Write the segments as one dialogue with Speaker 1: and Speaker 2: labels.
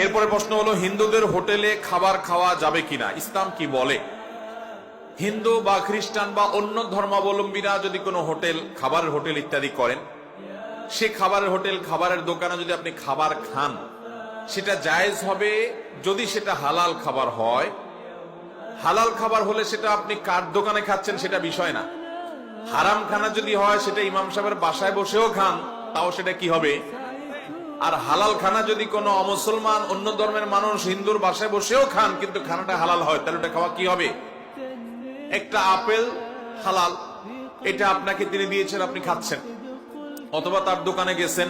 Speaker 1: এরপরে প্রশ্ন হলো, হিন্দুদের হোটেলে খাবার খাওয়া যাবে কিনা, ইসলাম কি বলে? হিন্দু বা খ্রিস্টান বা অন্য ধর্মাবলম্বীরা যদি কোনো হোটেল, খাবারের হোটেল ইত্যাদি করেন, সে খাবারের হোটেল, খাবারের দোকানে যদি আপনি খাবার খান, সেটা জায়েজ হবে যদি সেটা হালাল খাবার হয়। হালাল খাবার হলে সেটা আপনি কার দোকানে খাচ্ছেন সেটা বিষয় না। হারাম খানা যদি হয়, সেটা ইমাম সাহেবের বাসায় বসেও খান, তাও সেটা কি হবে? আর হালাল খানা যদি কোনো অমুসলমান, অন্য ধর্মের মানুষ হিন্দুর বাসায় বসেও খান, কিন্তু খানাটা হালাল হয়, তাহলে ওটা খাওয়া কি হবে? একটা আপেল হালাল, এটা আপনাকে তিনি দিয়েছেন, আপনি খাচ্ছেন। অথবা তার দোকানে গেছেন,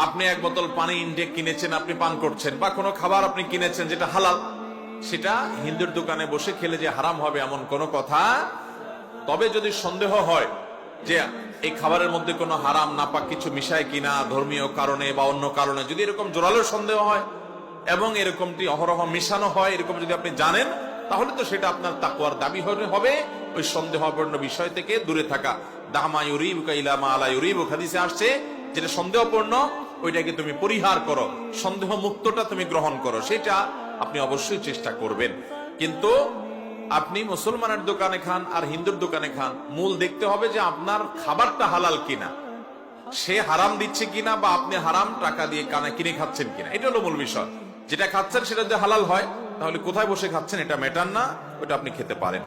Speaker 1: আপনি এক বোতল পানি ইনটেক কিনেছেন, আপনি পান করছেন। বা কোনো খাবার আপনি কিনেছেন যেটা হালাল, সেটা হিন্দুর দোকানে বসে খেলে যে হারাম হবে এমন কোনো কথা। তবে যদি সন্দেহ হয় যে এই খাবারের মধ্যে কোনো হারাম নাপাক কিছু মিশায় কিনা, ধর্মীয় কারণে বা অন্য কারণে, যদি এরকম জোরালো সন্দেহ হয় এবং এরকমটি অহরহ মিশানো হয়, এরকম যদি আপনি জানেন, তাহলে তো সেটা আপনার তাকওয়ার দাবি হবে ওই সন্দেহপূর্ণ বিষয় থেকে দূরে থাকা। দামা ইউরিবুকা ইলা মা লা ইউরিবুকা, হাদিসে আসছে, যেটা সন্দেহপূর্ণ ওইটাকে তুমি পরিহার করো, সন্দেহ মুক্তটা তুমি গ্রহণ করো, সেটা আপনি অবশ্যই চেষ্টা করবেন। কিন্তু আপনি মুসলমানের দোকানে খান আর হিন্দুর দোকানে খান, মূল দেখতে হবে যে আপনার খাবারটা হালাল কিনা, সে হারাম দিচ্ছে কিনা, বা আপনি হারাম টাকা দিয়ে কিনে খাচ্ছেন কিনা, এটা হলো মূল বিষয়। যেটা খাচ্ছেন সেটা যদি হালাল হয়, তাহলে কোথায় বসে খাচ্ছেন এটা ম্যাটার না, ওটা আপনি খেতে পারেন।